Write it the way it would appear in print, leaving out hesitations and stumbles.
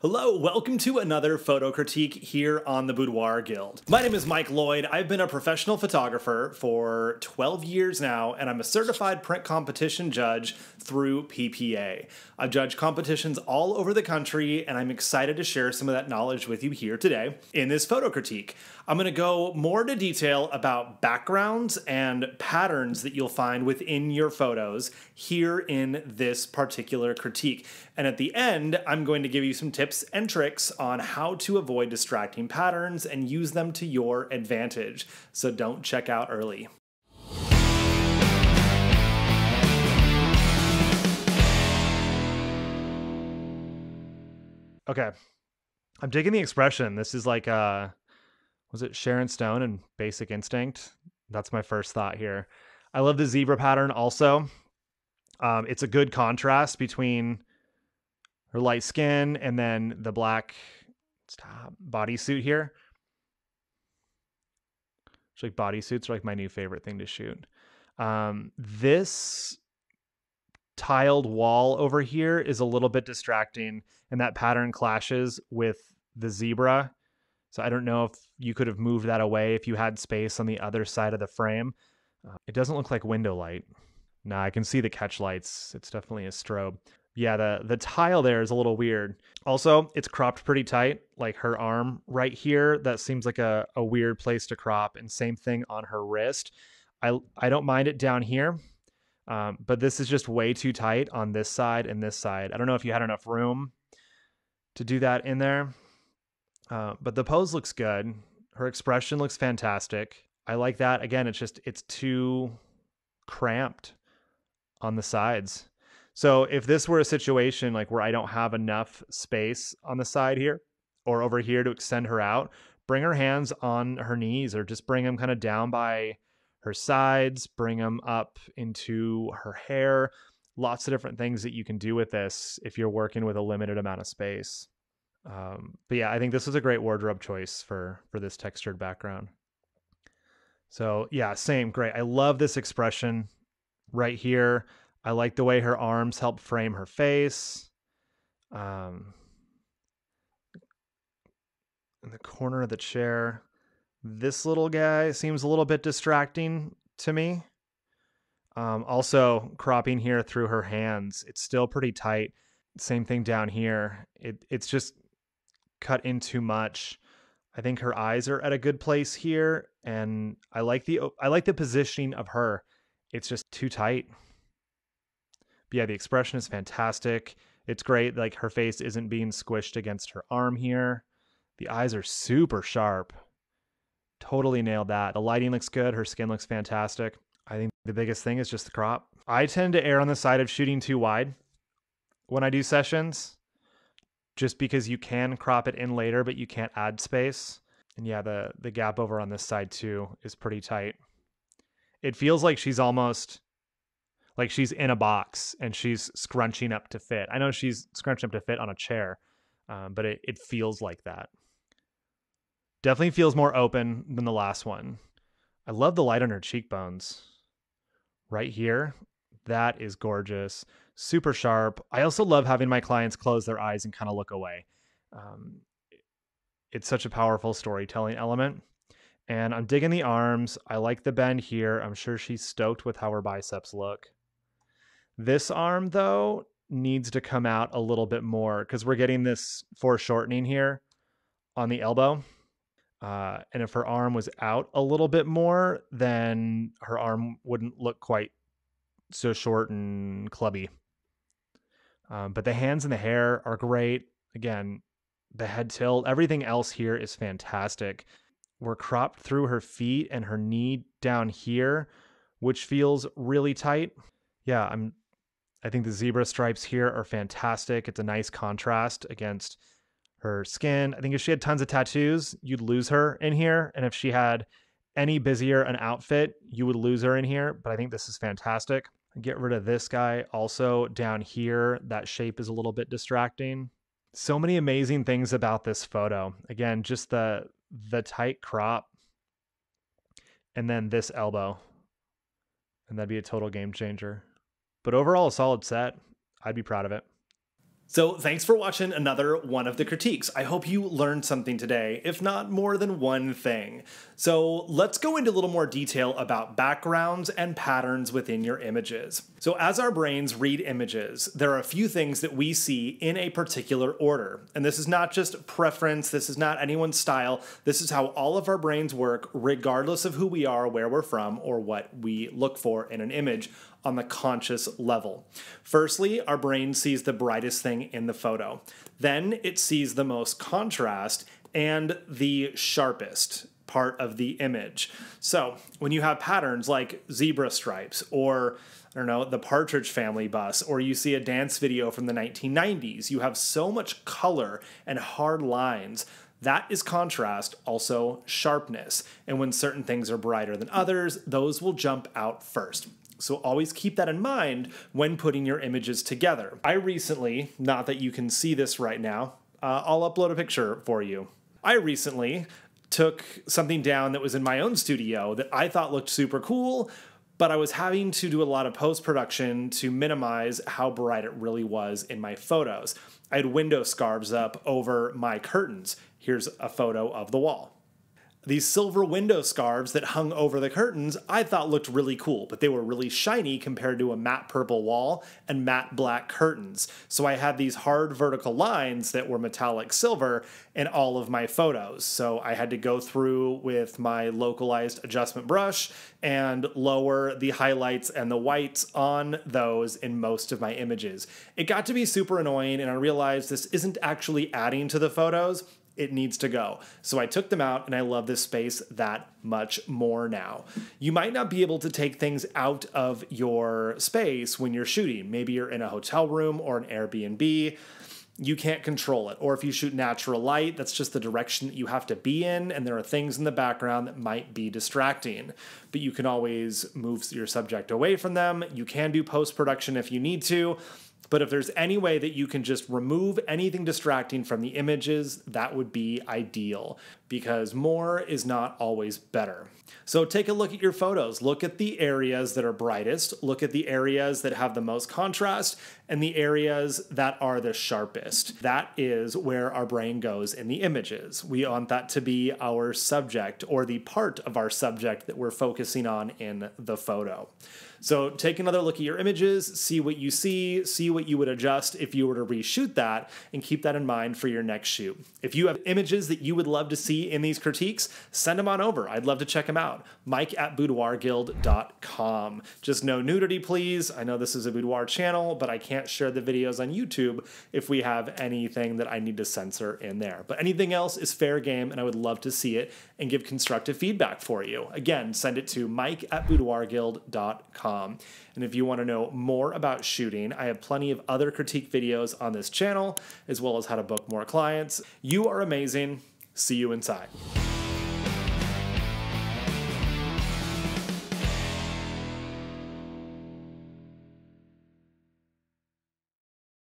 Hello, welcome to another photo critique here on the Boudoir Guild. My name is Mike Lloyd. I've been a professional photographer for 12 years now, and I'm a certified print competition judge through PPA. I've judged competitions all over the country, and I'm excited to share some of that knowledge with you here today in this photo critique. I'm going to go more into detail about backgrounds and patterns that you'll find within your photos here in this particular critique. And at the end, I'm going to give you some tips and tricks on how to avoid distracting patterns and use them to your advantage. So don't check out early. Okay, I'm digging the expression. This is like, was it Sharon Stone and Basic Instinct? That's my first thought here. I love the zebra pattern also. It's a good contrast between her light skin and then the black bodysuit here. It's like bodysuits are like my new favorite thing to shoot. This tiled wall over here is a little bit distracting, and that pattern clashes with the zebra. So I don't know if you could have moved that away if you had space on the other side of the frame. It doesn't look like window light. Nah, I can see the catch lights. It's definitely a strobe. Yeah, the tile there is a little weird. Also, it's cropped pretty tight, like her arm right here. That seems like a weird place to crop, and same thing on her wrist. I don't mind it down here, but this is just way too tight on this side and this side. I don't know if you had enough room to do that in there, but the pose looks good. Her expression looks fantastic. I like that. Again, it's too cramped on the sides. So if this were a situation like where I don't have enough space on the side here or over here to extend her out, bring her hands on her knees or just bring them kind of down by her sides, bring them up into her hair. Lots of different things that you can do with this if you're working with a limited amount of space. But yeah, I think this is a great wardrobe choice for this textured background. So yeah, same, great. I love this expression right here. I like the way her arms help frame her face. In the corner of the chair, this little guy seems a little bit distracting to me. Also, cropping here through her hands, it's still pretty tight. Same thing down here. It's just cut in too much. I think her eyes are at a good place here, and I like the positioning of her. It's just too tight. But yeah, the expression is fantastic. It's great. Like her face isn't being squished against her arm here. The eyes are super sharp. Totally nailed that. The lighting looks good. Her skin looks fantastic. I think the biggest thing is just the crop. I tend to err on the side of shooting too wide when I do sessions, just because you can crop it in later, but you can't add space. And yeah, the gap over on this side too is pretty tight. It feels like she's almost like she's in a box and she's scrunching up to fit. I know she's scrunching up to fit on a chair, but it feels like that. Definitely feels more open than the last one. I love the light on her cheekbones. Right here, that is gorgeous. Super sharp. I also love having my clients close their eyes and kind of look away. It's such a powerful storytelling element. And I'm digging the arms. I like the bend here. I'm sure she's stoked with how her biceps look. This arm, though, needs to come out a little bit more because we're getting this foreshortening here on the elbow. And if her arm was out a little bit more, then her arm wouldn't look quite so short and clubby. But the hands and the hair are great. Again, the head tilt, everything else here is fantastic. We're cropped through her feet and her knee down here, which feels really tight. Yeah, I think the zebra stripes here are fantastic. It's a nice contrast against her skin. I think if she had tons of tattoos, you'd lose her in here. And if she had any busier an outfit, you would lose her in here. But I think this is fantastic. Get rid of this guy also down here. That shape is a little bit distracting. So many amazing things about this photo. Again, just the tight crop and then this elbow. And that'd be a total game changer. But overall, a solid set. I'd be proud of it. So thanks for watching another one of the critiques. I hope you learned something today, if not more than one thing. So let's go into a little more detail about backgrounds and patterns within your images. So as our brains read images, there are a few things that we see in a particular order. And this is not just preference, this is not anyone's style, this is how all of our brains work regardless of who we are, where we're from, or what we look for in an image on the conscious level. Firstly, our brain sees the brightest thing in the photo. Then it sees the most contrast and the sharpest part of the image. So when you have patterns like zebra stripes or I don't know, the Partridge Family bus, or you see a dance video from the 1990s, you have so much color and hard lines. That is contrast, also sharpness. And when certain things are brighter than others, those will jump out first. So always keep that in mind when putting your images together. I recently, not that you can see this right now, I'll upload a picture for you. I recently took something down that was in my own studio that I thought looked super cool, but I was having to do a lot of post-production to minimize how bright it really was in my photos. I had window scarves up over my curtains. Here's a photo of the wall. These silver window scarves that hung over the curtains I thought looked really cool, but they were really shiny compared to a matte purple wall and matte black curtains. So I had these hard vertical lines that were metallic silver in all of my photos. So I had to go through with my localized adjustment brush and lower the highlights and the whites on those in most of my images. It got to be super annoying, and I realized this isn't actually adding to the photos. It needs to go. So I took them out, and I love this space that much more now. You might not be able to take things out of your space when you're shooting. Maybe you're in a hotel room or an Airbnb. You can't control it. Or if you shoot natural light, that's just the direction that you have to be in, and there are things in the background that might be distracting. But you can always move your subject away from them. You can do post-production if you need to. But if there's any way that you can just remove anything distracting from the images, that would be ideal, because more is not always better. So take a look at your photos. Look at the areas that are brightest, look at the areas that have the most contrast, and the areas that are the sharpest. That is where our brain goes in the images. We want that to be our subject, or the part of our subject that we're focusing on in the photo. So take another look at your images, see what you see what you would adjust if you were to reshoot that, and keep that in mind for your next shoot. If you have images that you would love to see in these critiques, send them on over. I'd love to check them out. Mike@boudoirguild.com. Just no nudity, please. I know this is a boudoir channel, but I can't share the videos on YouTube if we have anything that I need to censor in there. But anything else is fair game, and I would love to see it and give constructive feedback for you. Again, send it to mike@boudoirguild.com. And if you want to know more about shooting, I have plenty of other critique videos on this channel, as well as how to book more clients. You are amazing. See you inside.